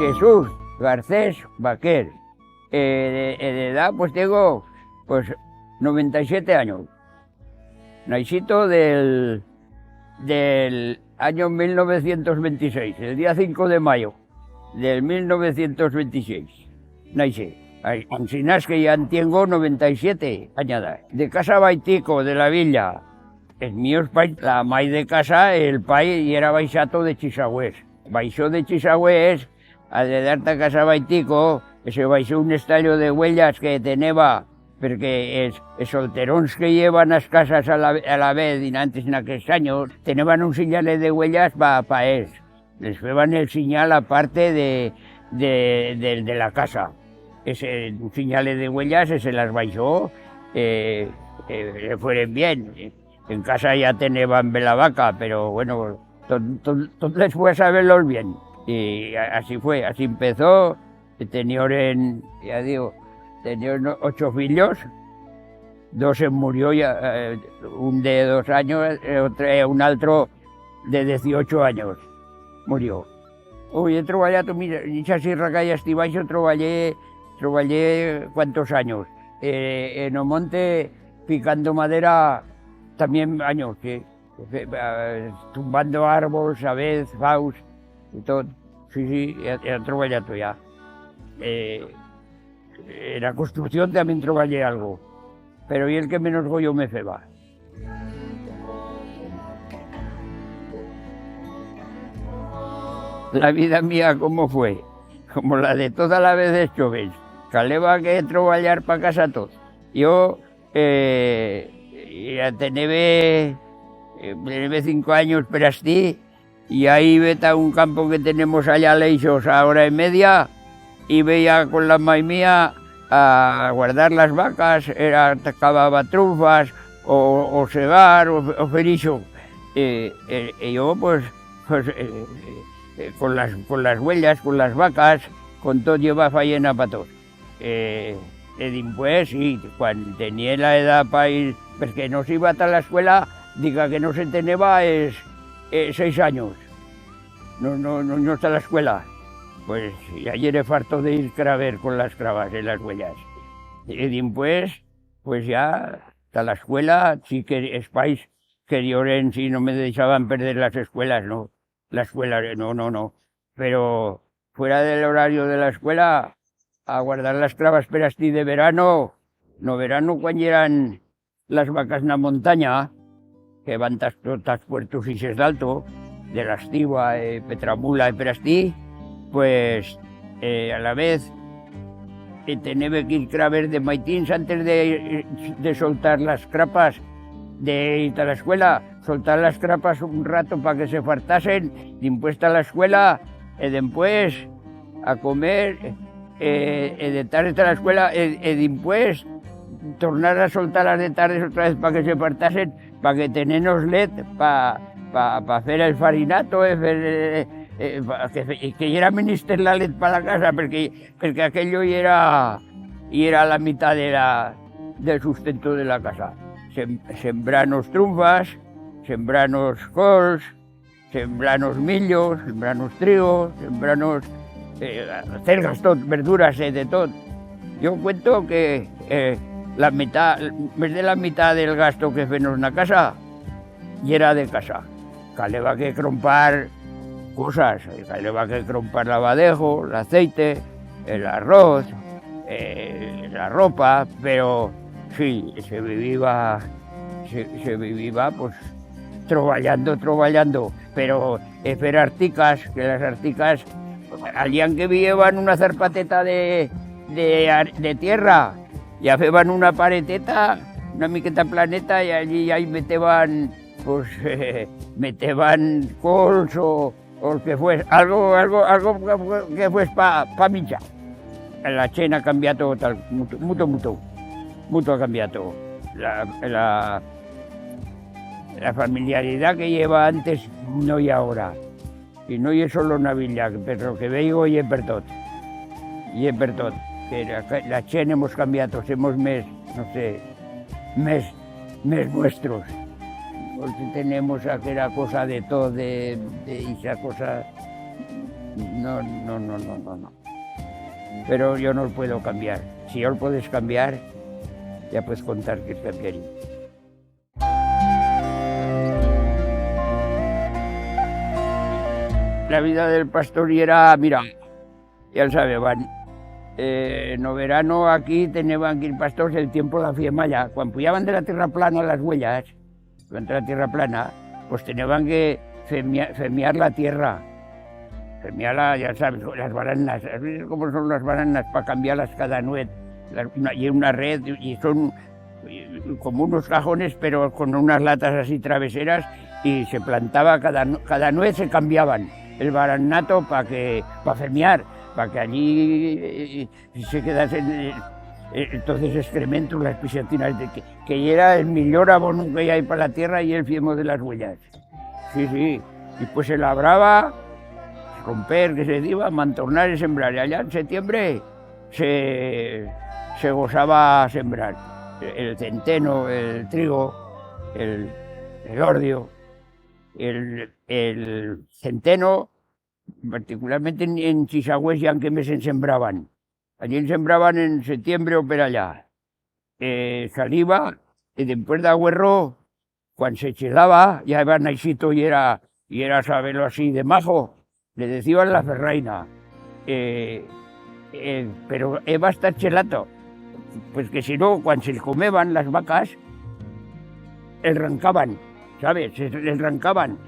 Jesús Garcés Baquer. De edad pues tengo pues 97 años. Naixito del año 1926, el día 5 de mayo del 1926. Naixé. Ansinas que ya tengo 97 añadas. De casa Baitico, de la villa. Els meus pais, la mai de casa, el pai era baixato de Xisagüés. Baixó de Xisagüés, al de d'alta casa Baitico, se baixó un estallo de huellas que teneva, perquè els solterons que llevan las casas a la vez, antes en aquellos años, tenevan un señal de huellas pa ells. Les feban el señal aparte de la casa. Ese señal de huellas se las baixó, le fueron bien. En casa ya tenían la vaca, pero bueno, todo les fue a saberlos bien. Y así fue, así empezó. Tenían, ya digo, tenían 8 fillos, 2 se murió, ya, un de 2 años, un otro de 18 años, murió. Uy, he treballat, mira, en esa sierra que hay hasta abajo, trabajé cuántos años. En el monte, picando madera, también años, ¿sí? Tumbando árboles, a veces, faus, y todo. Sí, he trabajado ya. En la construcción también trabajé algo, pero y el que menos goyo me feba. La vida mía, ¿cómo fue? Como la de todas las veces jóvenes. Caleba que trabajar para casa todo. Yo ya tenía 5 años pero así, y ahí vete a un campo que tenemos allá lejos a hora y media, y veía con la mai mía a guardar las vacas, cavaba trufas, o segar, o fericho. Y yo pues con las huellas, con las vacas, con todo lleva faena para todos. Después, sí, cuando tenía la edad para ir, porque no se iba a la escuela, diga que no se tenía 6 años. No está la escuela. Pues ayer era farto de ir a ver con las cravas en las huellas. Y después, pues ya, hasta la escuela, sí que es país que lloren si no me dejaban perder las escuelas, no. La escuela, no. Pero fuera del horario de la escuela, a guardar las cravas per así de verano, no verano cuando eran las vacas en la montaña, que van todas puertos y d'alto, de la Estigua, Petramula y per así, pues a la vez tenía que ir a ver de maitins antes de soltar las crapas, de ir a la escuela, soltar las crapas un rato para que se fartasen, después a la escuela, y después a comer, de tarde a la escuela, y después tornar a soltarlas de tarde otra vez para que se fartasen, para que tenemos led, para hacer el farinato, que era menester la led para la casa, porque aquello era la mitad del sustento de la casa. Sembranos trunfas, sembranos cols, sembranos millos, sembranos trigo, sembranos cergas, verduras, de todo. Yo cuento que la mitad, más de la mitad del gasto que hacemos en la casa, y era de casa. Caleba que comprar cosas, caleba que comprar lavadejo, el aceite, el arroz, la ropa, pero sí, se vivía pues trabajando, pero hacer articas, que las articas, alguien que llevan una zarpateta de tierra, y hacían una pareteta, una miqueta planeta, y allí ahí meteban cols o que fuese, algo que fuese para minchar. La chena ha cambiado total, mucho ha cambiado. La familiaridad que lleva antes no hay ahora. Y no es solo una villa, pero que veo y es per tot. Que la chena hemos cambiado, somos mes nuestros. Porque tenemos aquella cosa de todo, de esa cosa No, no, no, no, no, no. Pero yo no lo puedo cambiar. Si yo lo puedes cambiar, ya puedes contar que cambiaría. La vida del pastor era, mira, ya sabe, van. No verano aquí tenían que ir pastores el tiempo de la fiemalla. Cuando pujaban de la tierra plana las huellas, cuando la tierra plana, pues tenían que femiar la tierra. Femiarla, ya sabes, las baranas, ¿sabes cómo son las baranas? Para cambiarlas cada nuez. Y una red, y son como unos cajones, pero con unas latas así traveseras, y se plantaba, cada nuez se cambiaban el baranato para femiar, para que allí se quedasen entonces excrementos, las pisatinas, que era el mejor abono que hay para la tierra y el fiemo de las huellas. Sí, sí, y pues se labraba, romper, que se iba, mantornar y sembrar, y allá en septiembre se gozaba sembrar el centeno, el trigo, el ordio, el centeno, particularmente en Chisagüés y en me sembraban. Allí sembraban en septiembre o per allá. Saliva, y después de agüerro, cuando se chelaba, ya iba naixito y era saberlo así de majo, le decían la ferraina. Pero va a estar chelato, pues que si no, cuando se comeban las vacas, el rancaban, ¿sabes? Les rancaban.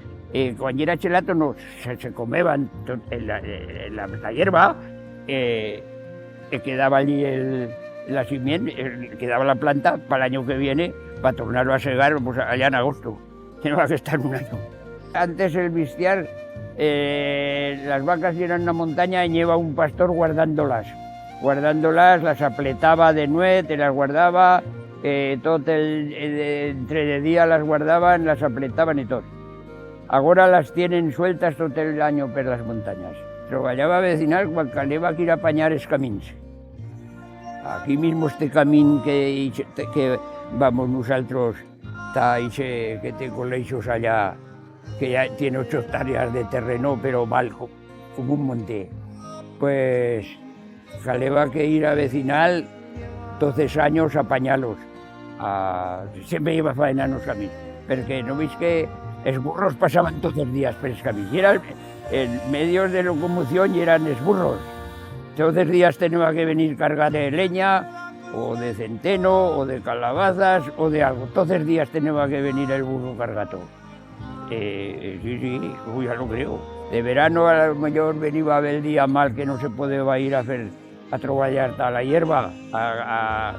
Cuando era chelato no, se comeban la hierba, quedaba allí la simiente, quedaba la planta para el año que viene, para tornarlo a segar pues allá en agosto. Tenía que estar un año. Antes el bestiar, las vacas eran una montaña y lleva un pastor guardándolas, las apletaba de nuez, te las guardaba, todo entre de día las guardaban, las apletaban y todo. Ahora las tienen sueltas todo el año per las montañas. Trabajaba vecinal cuando caleva que ir a apañar els camins. Aquí mismo este camín que vamos nosotros, que te colegios allá, que ya tiene 8 hectáreas de terreno, pero mal, como un monte. Pues caleva que ir a vecinal 12 años a apañarlos. Siempre iba a faenar los caminos, porque no veis que els burros pasaban todos los días por el camino. Y eran medios de locomoción y eran els burros. Todos los días tenía que venir carga de leña, o de centeno, o de calabazas, o de algo. Todos los días tenía que venir el burro cargado. Sí, ya lo creo. De verano a lo mejor venía el día mal que no se podía ir a trabajar a la hierba,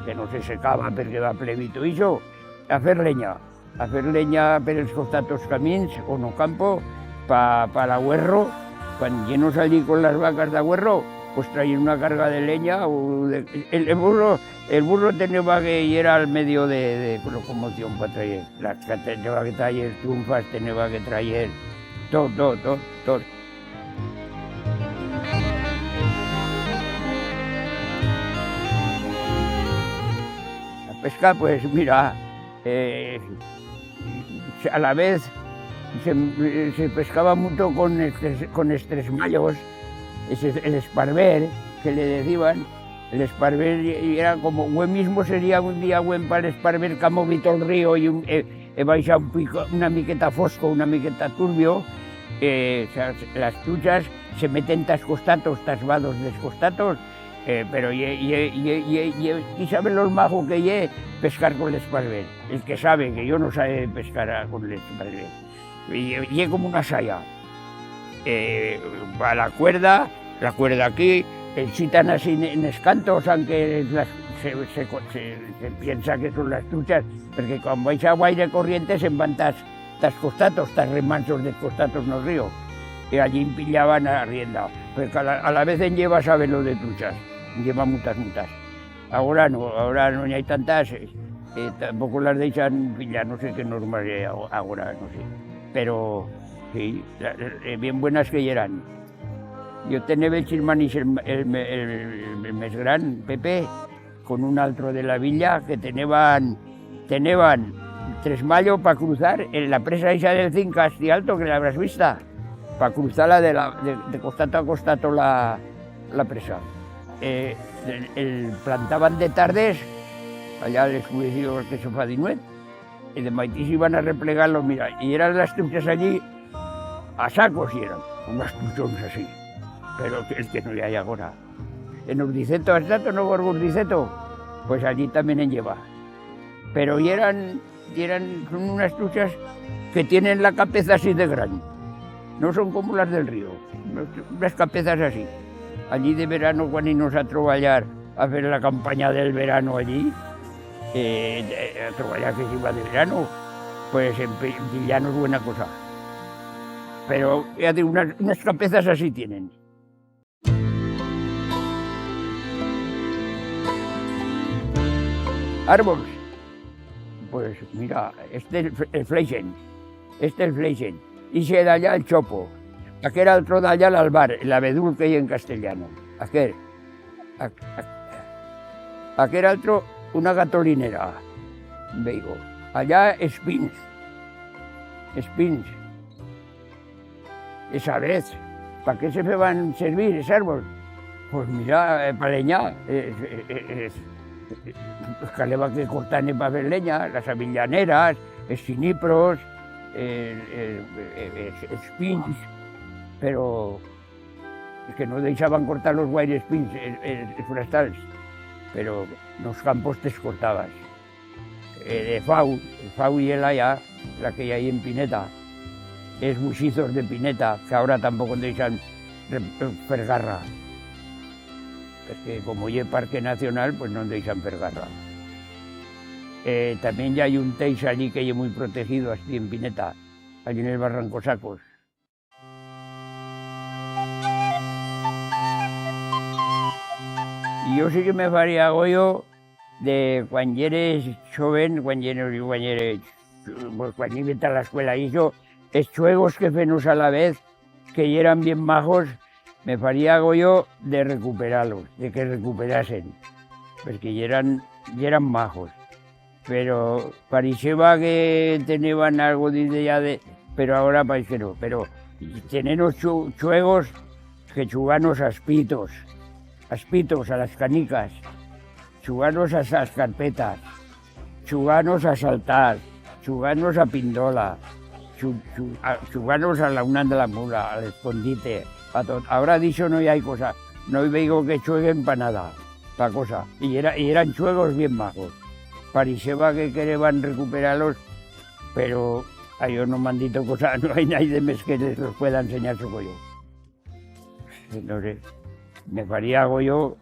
que no se secaba porque va plebito y eso, a hacer leña per els costats camins o no campo, para l'agüerro. Cuando yo no salí con las vacas de agüerro, pues traían una carga de leña. El burro tenía que ir al medio de locomoción para traer. Tenía que traer triunfas, tenía que traer todo. La pesca, pues mira, a la vez se pescaba mucho con estresmallos, el esparver, que le decían. El esparver era como, buen mismo sería un día buen para el esparver que ha movido el río y vais a una miqueta fosco, una miqueta turbio. Las truchas se meten tas costatos, tas vados de costatos, pero y saben los majos que ye pescar con el esparver. El que sabe, que yo no sabe pescar con el esparver. Y como una saya. Va la cuerda aquí, chitan así en escantos, aunque se piensa que son las truchas, porque cuando vais a agua y de corriente se van tas costatos, tas remansos de costatos en el río, y allí pillaban a rienda. Pues a la vez en lleva saben lo de truchas, lleva muchas. Ahora no hay tantas, tampoco las dejan pillar, no sé qué normas hay ahora, no sé. Pero sí, bien buenas que eran. Yo tenía el chirmanís el mes gran, Pepe, con un altro de la villa que tenían 3 mallos para cruzar en la presa esa del Zinc Casti Alto, que la habrás vista. para cruzarla de costado a costado la presa. Plantaban de tardes, allá les cuidaban que se fa dinuet, y de maitís iban a replegarlo, mira, y eran las truchas allí a sacos, y eran unas truchones así, pero el que no hay ahora. En Urdiceto, ¿has dato no por Urdiceto? Pues allí también en lleva. Pero son unas truchas que tienen la cabeza así de grande, no son como las del río, unas cabezas así. Allí de verano, cuando íbamos a trabajar, a hacer la campaña del verano allí, a trabajar que se iba de verano, pues en villano es buena cosa. Pero ya digo, unas cabezas así tienen. Árboles, pues mira, este es el Fleixen, y se da allá el chopo. Aquel otro de allá el albar, el abedul que hay en castellano. Aquel otro una gatolinera, veigo. Allá espins. Esa vez, ¿para qué se me van a servir ese árbol? Pues mira, para leñar. Caleva que cortan para hacer leña, las avillaneras, sinipros, espins. Pero es que no dejaban cortar los wire spins forestales, pero los campos te cortabas. El fau y el allá, la que hay en Pineta, es muchizos de Pineta, que ahora tampoco dejan fergarra. Porque como hay parque nacional, pues no dejan fergarra. También ya hay un teix allí que es muy protegido, así en Pineta, allí en el Barranco Sacos. Y yo sí que me faría agollo de cuando eres joven, cuando eres a la escuela y eso, es juegos que fenos a la vez, que eran bien majos, me faría agollo de recuperarlos, de que recuperasen, porque ya eran majos. Pero parecía que tenían algo de idea de... Pero ahora parece que no. Pero tenemos juegos que jugamos a espitos, a las canicas, jugarnos a las carpetas, jugarnos a saltar, jugarnos a pindola, jugarnos a la una de la mula, al escondite, a todo. Ahora dicho no hay cosa, no veo que jueguen para nada, para cosa. Y eran juegos bien majos. Parecía que querían recuperarlos, pero a ellos no me han dicho cosas, no hay nadie más que les los pueda enseñar su collo. No sé. Me faría agollo,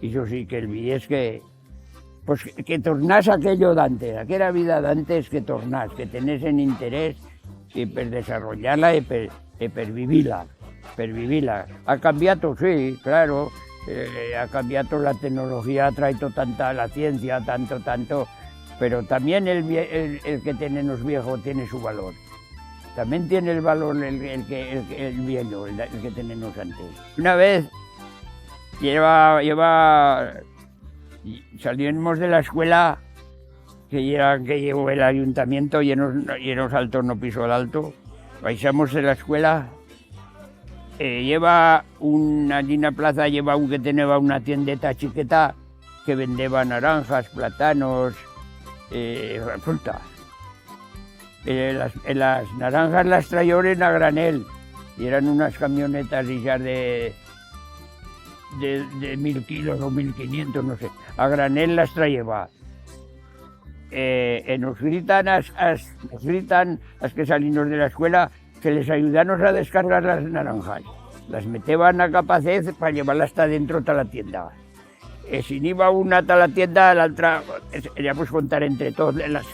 y eso sí, que el viés que tornás aquello d'antes, aquella vida d'antes que tornás, que tenés en interés y per desarrollarla y per vivirla, Ha cambiado, sí, claro, ha cambiado la tecnología, ha traído tanta la ciencia, tanto, pero también el que tenemos viejo tiene su valor. También tiene el valor el viejo, el que tenemos antes. Una vez salimos de la escuela que llevó el ayuntamiento y nos alto, no piso el alto. Baixamos de la escuela. Allí en la plaza lleva un que tenía una tiendeta chiqueta que vendeba naranjas, plátanos, frutas. Las naranjas las traían a granel y eran unas camionetas ya de 1000 kilos o 1500, no sé. A granel las traía. Nos gritan las que salimos de la escuela que les ayudamos a descargar las naranjas. Las meteban a capacez para llevarlas hasta dentro de la tienda. Si no iba una a la tienda, la otra, ya pues contar entre todos las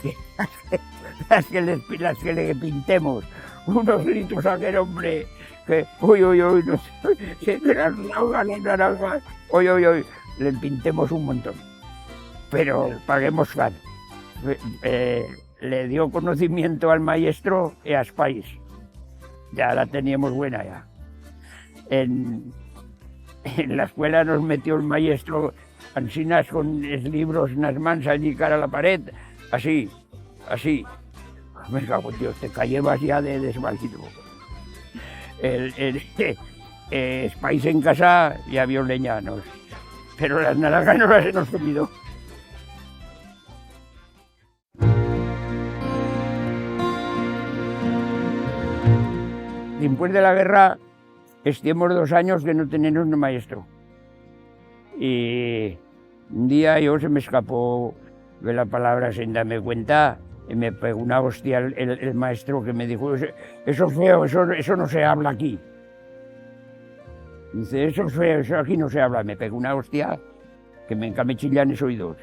que le pintemos. Unos gritos a aquel hombre que, uy, no sé, se traslogan las naranjas, uy, le pintemos un montón. Pero paguemos caro. Le dio conocimiento al maestro y a Spais. Ya la teníamos buena ya. En la escuela nos metió el maestro ansinas con los libros en las manos allí cara a la pared, así. Me cago, tío, te callebas ya de desvalido. espais en casa y había leñanos, pero las naranjas no las hemos comido. Después de la guerra, estuvimos 2 años que no teníamos un maestro. Y un día se me escapó de la palabra sin darme cuenta y me pegó una hostia el maestro que me dijo, eso es feo, eso no se habla aquí. Dice, eso es feo, eso aquí no se habla. Me pegó una hostia que me encamechillan los oídos.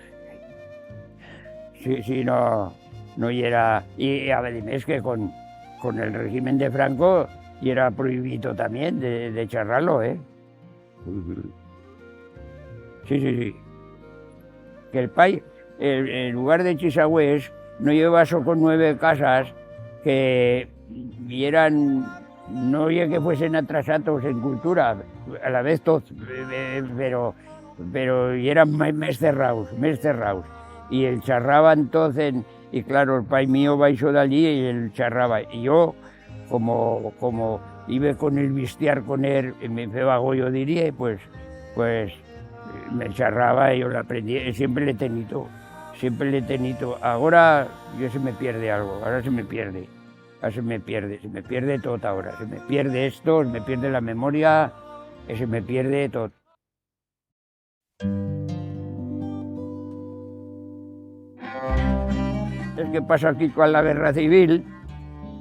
Sí, no era... Y a ver, es que con el régimen de Franco y era prohibido también de charrarlo, ¿eh? Sí. Que el país, en lugar de Chisagüés, no lleva solo con 9 casas que vieran, no oye que fuesen atrasados en cultura, a la vez todos, pero eran más cerrados. Y el charraban entonces, y claro, el país mío baixó de allí y él charraba. Y yo, como iba con el vistiar con él, me feo yo diría, pues me charraba y yo lo aprendí, siempre le he tenido. Ahora yo se me pierde algo, se me pierde todo ahora, se me pierde esto, se me pierde la memoria, se me pierde todo. Es que pasa aquí con la guerra civil,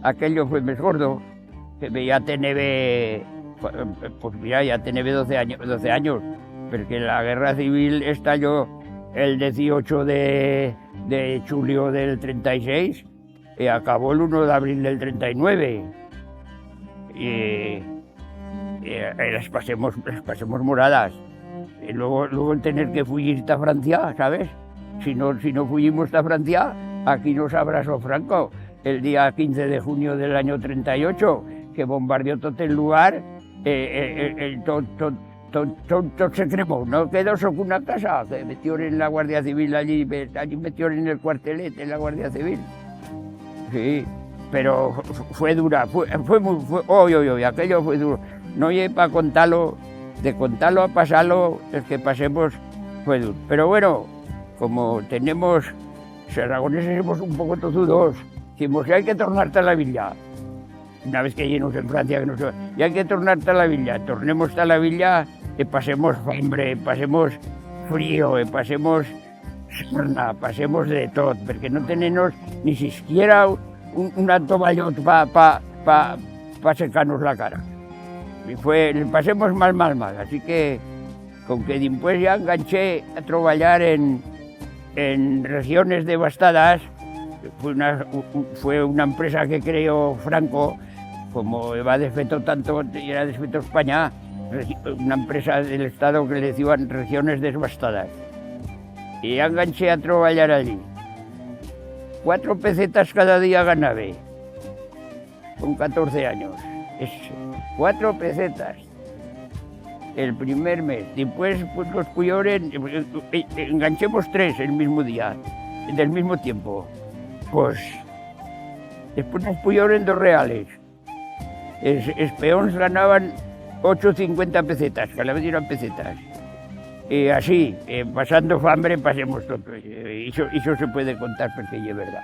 aquello fue más gordo, que ya tenía, pues mira, ya tenía 12 años, porque la guerra civil estalló el 18 de julio del 36 y acabó el 1 de abril del 39. Y las pasemos moradas. Y luego el tener que fugir a Francia, ¿sabes? Si no fuimos a Francia, aquí nos abrazó Franco el día 15 de junio del año 38, que bombardeó todo el lugar, todo se cremó, no quedó solo una casa, que metieron en la Guardia Civil allí metieron en el cuartelete en la Guardia Civil. Sí, pero fue dura, aquello fue duro. No llegué para contarlo, de contarlo a pasarlo, es que pasemos, fue duro. Pero bueno, como tenemos, los aragoneses somos un poco tozudos, decimos, hay que tornarte a la villa. Una vez que llenos en Francia, y hay que tornarte a la villa, tornemos a la villa y pasemos hambre, pasemos frío, pasemos sarna, pasemos de todo, porque no tenemos ni siquiera una tovallot para secarnos la cara. Y pasemos mal, así que con que después ya enganché a trabajar en regiones devastadas, fue una empresa que creó Franco, como va desfeto tanto y era desfeto España, una empresa del Estado que le decían regiones devastadas. Y enganché a trabajar allí. 4 pesetas cada día ganaba, con 14 años. 4 pesetas el primer mes. Después pues los puyores, enganchemos 3 el mismo día, del mismo tiempo. Pues después nos puyores 2 reales. Los peones ganaban 8,50 pesetas, cada vez eran pesetas. Y así, pasando hambre, pasemos todo. Eso se puede contar porque es verdad.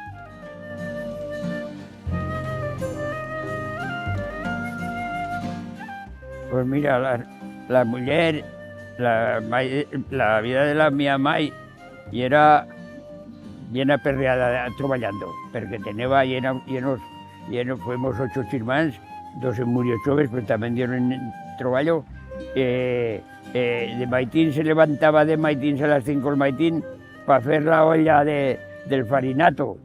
Pues mira, la mujer, la vida de la mía mai era bien aperreada trabajando, porque tenía llenos, fuimos 8 germans, 2 se murió jóvenes, pero también dieron trabajo. De maitín se levantaba de maitín a las 5 el maitín para hacer la olla del farinato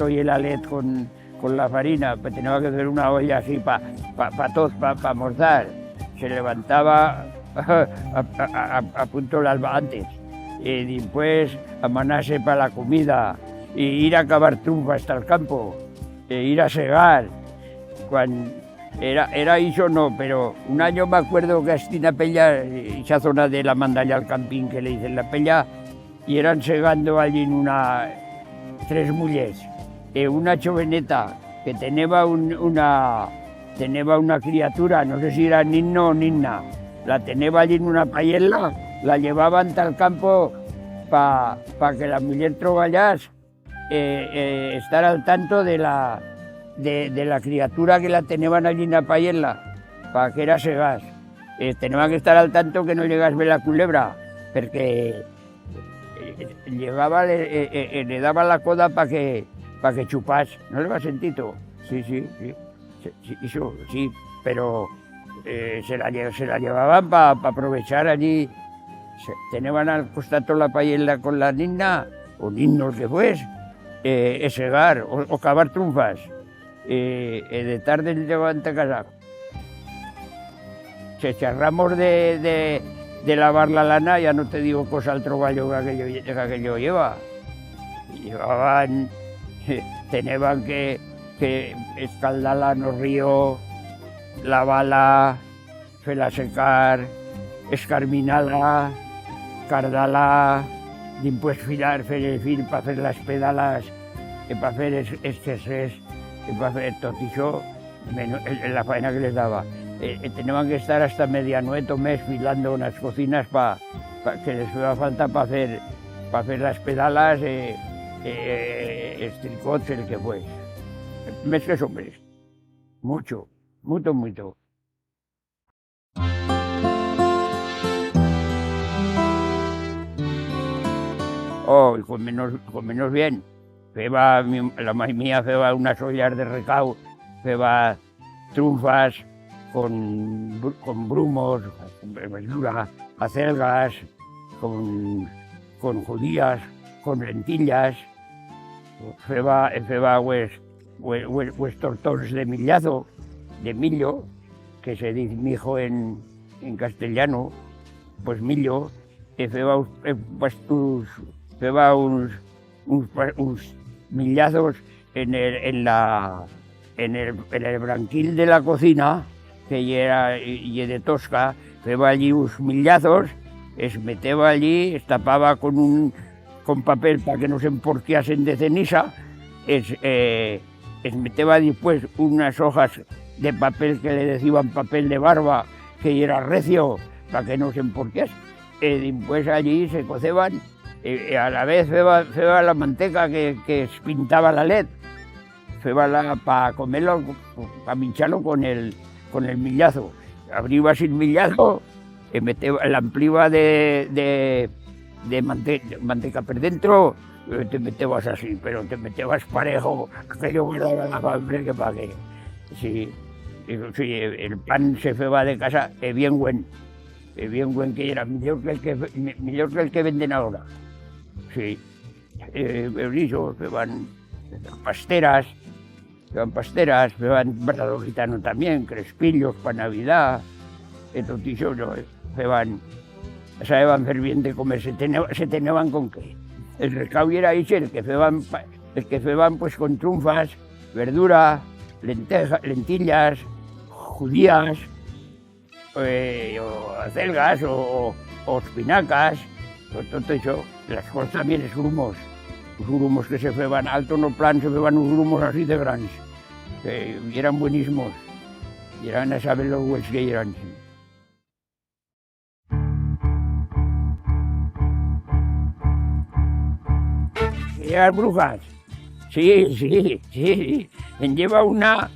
y el alet con la farina, pues tenía que hacer una olla así para todos, para almorzar. Se levantaba a punto el alba antes, y después amanarse para la comida, y ir a cavar trumfa hasta el campo, ir a segar. Cuando era eso no, pero un año me acuerdo que hasta una pella, esa zona de la Mandalla al Campín que le dicen la pella, y eran segando allí en 3 mujeres, una choveneta que tenía tenía una criatura, no sé si era ninno o ninna, la tenía allí en una paiella, la llevaban al campo para que la mujer troballás, estar al tanto de la criatura que la tenían allí en la paiella, para que era segás. Tenían que estar al tanto que no llegase la culebra, porque llegaba, le daba la coda para que chupas. ¿No le va sentido? Sí, eso, sí, pero se la llevaban para aprovechar allí. Tenían al costado la paiella con la nina, o ninnos que fues, segar o cavar trunfas. De tarde llegante a casa. Se charramos de lavar la lana, ya no te digo cosa al troballo que aquello lleva. Llevaban, tenían que escaldarla en el río, lavarla, hacerla secar, escarminarla, cardala, después filar, hacer el fil para hacer las pedalas, para hacer estes, para hacer todo eso, la faena que les daba. Tenían que estar hasta medianoche o mes filando unas cocinas para que les hacía falta para hacer las pedalas, estricots, el que fue. Més que hombres. Mucho. Oh, y con menos bien. La madre mía hacía unas ollas de recao, hacía trunfas con brumos, con verdura, acelgas, con judías, con lentillas, hacía pues tortones de millazo, de millo, que se dice mijo en castellano, pues millo, hacía unos millazos en el branquil de la cocina, que era de tosca, hacía allí unos millazos, metía allí, tapaba con papel para que no se emporqueasen de ceniza, metía después unas hojas de papel que le decían papel de barba, que era recio, para que no se emporquease. Después allí se coceban, a la vez hacía la manteca que pintaba la led, para comerlo, para mincharlo con el millazo. Abría sin millazo, la ampliaba de manteca por dentro, te metías así, pero te metías parejo, aquello guardaba la hambre que pagué. Sí, el pan se feba de casa, bien buen que era, mejor que el que venden ahora. Sí, eso, feban pasteras, feban bordado gitano también, crespillos para Navidad, todo eso, sabían hacer bien de comer, se tenían con qué. El recao era ese, el que feban pues con trunfas, verdura, lentillas, judías, o acelgas, o espinacas, todo eso. Las cosas también es grumos. Los grumos que se feban alto no plan, se feban unos grumos así de grandes, que eran buenísimos, y eran a saber los huesos que eran. ¿Llegas brujas? Sí. Lleva una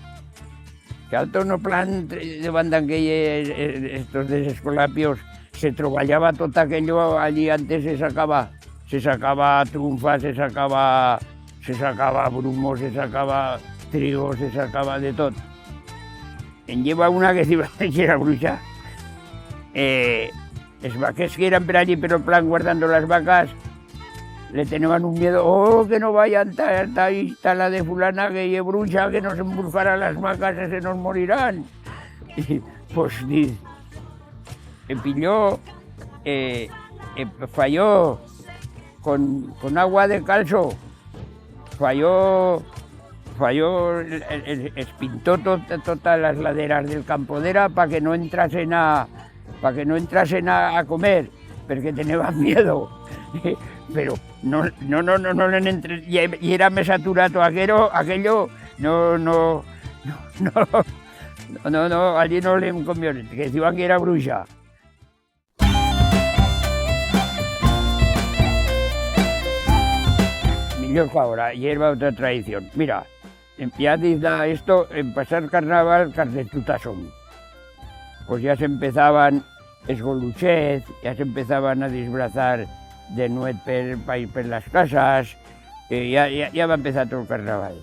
que alto no plan de banda que estos desescolapios se trabajaba todo aquello allí antes se sacaba trunfas, se sacaba brumos, se sacaba trigo, se sacaba de todo. Lleva una que si era bruja. Las vacas que eran por allí, pero en plan guardando las vacas, le tenían un miedo, que no vayan, ahí está la de fulana que es bruja, que nos embrujará las vacas, se nos morirán. Y pues pilló, falló con agua de calzo, falló, espintó todas las laderas del Campodera para que no entrasen a comer, porque tenían miedo. Pero no le entré, y era mesaturato aquello, no No, allí no le comió, que decían que era bruja. Millor que ahora, hierba otra tradición. Mira, ya dice esto, en pasar carnaval, carnetutas son. Pues ya se empezaban esgoluchez, ya se empezaban a disfrazar de nuez para ir por las casas, ya va a empezar todo el carnaval.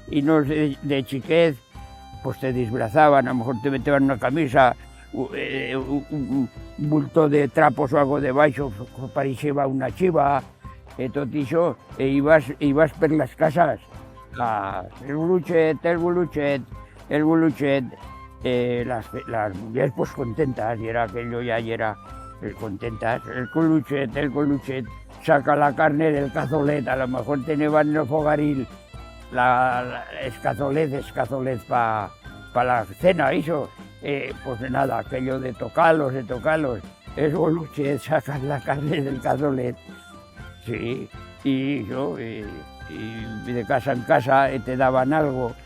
Y nos de chiquez, pues te disfrazaban, a lo mejor te metían una camisa, un bulto de trapos o algo debajo, parecía una chiva, todo eso, ibas por las casas, el guluchet, las mujeres pues contentas, y era aquello ya, y era contentas, el coluchet, saca la carne del cazolet, a lo mejor tenían en el fogaril escazolet para la cena, eso, pues nada, aquello de tocarlos, es goluchet, sacas la carne del cazolet, sí, y de casa en casa te daban algo.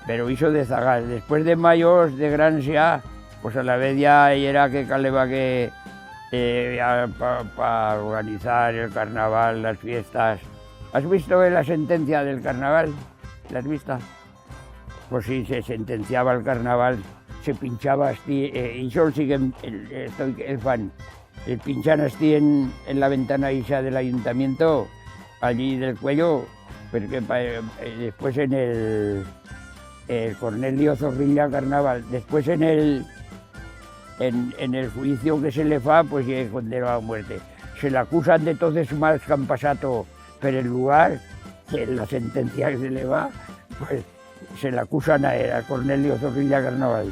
Pero hizo de zagal. Después de mayos, de Grancia, pues a la vez ya era que caleba que para organizar el carnaval, las fiestas. ¿Has visto la sentencia del carnaval? ¿La has visto? Pues sí, se sentenciaba el carnaval, se pinchaba así, y yo sigue el fan. Pinchan así en la ventana isa del ayuntamiento, allí del cuello, porque después en el Cornelio Zorrilla Carnaval. Después en el juicio que se le fa, pues ya es condenado a muerte. Se le acusan de todos esos males que han pasado por el lugar, que la sentencia que se le va, pues se le acusan a él, a Cornelio Zorrilla Carnaval.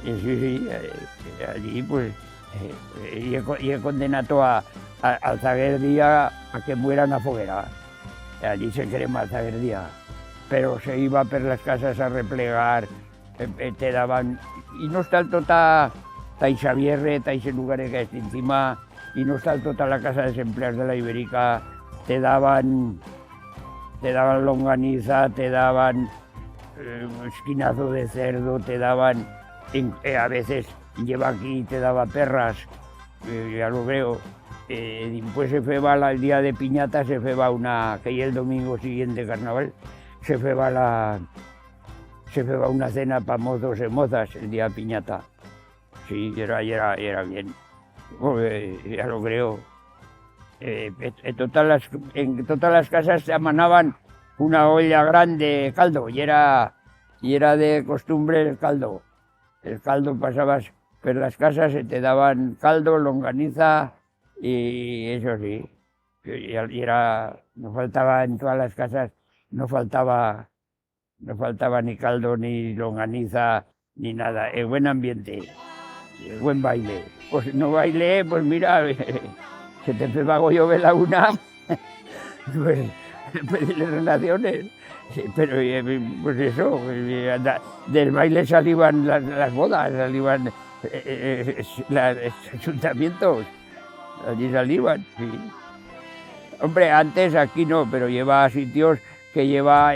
Y sí, allí pues y he condenado al Zaguerdía a que muera en la foguera. Allí se crema al Zaguerdía. Pero se iba por las casas a replegar, te daban, y no está tota Xavierre, ese lugar que está encima, y no está tota la casa de desempleados de la Ibérica, te daban longaniza, te daban esquinazo de cerdo, te daban, a veces lleva aquí, te daba perras, ya lo veo. Después se feba el día de piñata, se feba una, que es el domingo siguiente carnaval, se feba una cena para mozos y mozas el día de piñata. Sí, era bien. Ya lo creo. En todas las casas se amanaban una olla grande de caldo y era de costumbre el caldo. El caldo pasabas por las casas y te daban caldo, longaniza y eso sí. No faltaba en todas las casas. No faltaba ni caldo, ni longaniza, ni nada. El buen ambiente, el buen baile. Pues no bailé, pues mira, se te pegó yo la una, pues pedirle relaciones. Sí, pero pues eso, del baile salían las bodas, salían los ayuntamientos, allí salían, sí. Hombre, antes aquí no, pero lleva sitios que lleva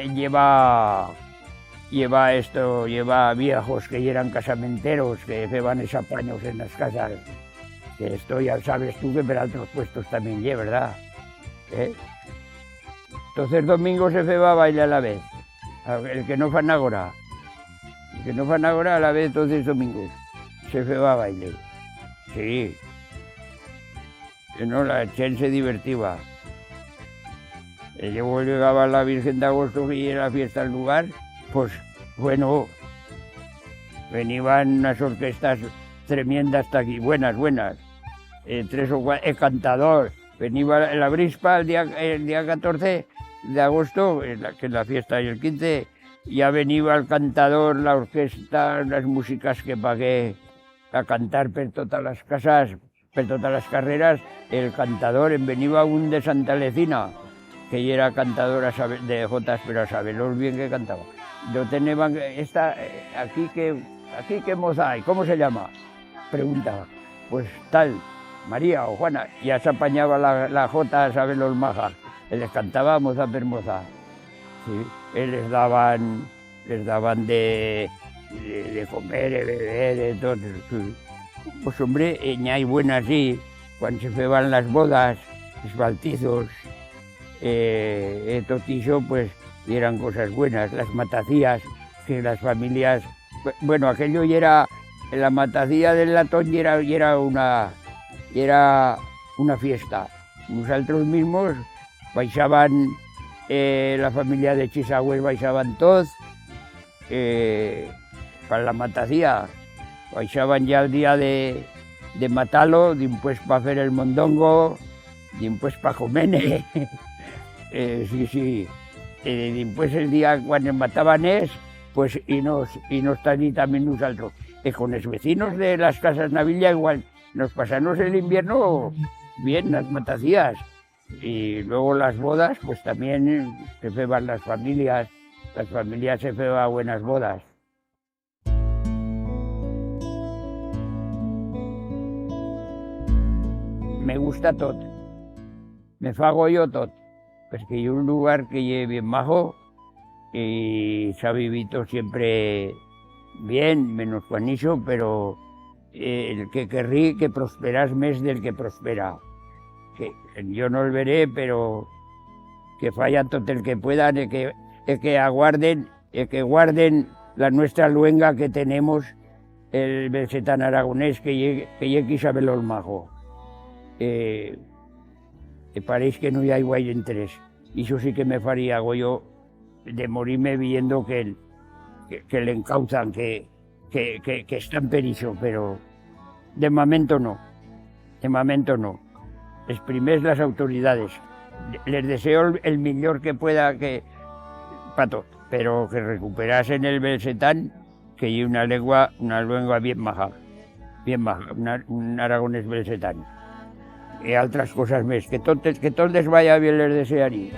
viejos que eran casamenteros, que llevan esos apaños en las casas. Que esto ya sabes tú que para otros puestos también lleva, ¿verdad? Entonces domingo se feba a bailar a la vez. El que no fan ahora. El que no fan ahora a la vez, entonces domingo se feba a bailar. Sí. No, la gente se divertía. Luego llegaba la Virgen de Agosto y era la fiesta al lugar, pues bueno, venían unas orquestas tremendas hasta aquí, buenas, 3 o 4, el cantador, venía la brispa el día 14 de agosto, que es la fiesta y el 15, ya venía el cantador, la orquesta, las músicas que pagué a cantar por todas las casas, por todas las carreras, el cantador, venía un de Santa Lecina, que era cantadora de jotas, pero a saberlos bien que cantaba. Yo tenía aquí que moza hay, ¿cómo se llama? Preguntaba. Pues tal, María o Juana, ya se apañaba la jota a saberlos maja. Les cantaba moza per moza. Sí, les daban de de comer, de beber, de todo. Pues hombre, hay buenas, sí, cuando se feban las bodas, los bautizos, todo eso, pues eran cosas buenas, las matacías, que las familias, bueno, aquello ya era, la matacía del latón y era una fiesta. Nosotros mismos baixaban, la familia de Chisagües baixaban todos, para la matacía, baixaban ya el día de matarlo, después para hacer el mondongo, después para comer, sí, sí. Después el día cuando mataban pues y nos allí también nosotros. Con los vecinos de las casas Navilla igual, nos pasamos el invierno bien, las matacías. Y luego las bodas, pues también se feban las familias se feban buenas bodas. Me gusta tot, me fago yo tot, perquè hi ha un lugar que es bien majo y se ha vivido siempre bien, menos Juanillo, pero el que querrí que prosperas més del que prospera. Que yo no el veré, pero que falla tot el que puedan y que aguarden, que guarden la nuestra luenga que tenemos, el belsetán aragonés, que aquí sabe los majo. Pareix que no hi ha guai interès. I això sí que me faria yo de morirme viendo que l'encauzan, que está en pericho, pero de momento no. De momento no. Les primers las autoridades. Les deseo el mejor que pueda para todo, pero que recuperasen el belsetán, que hay una lengua bien maja, un aragonés belsetán. Y otras cosas más, que todos les vaya bien les desearía.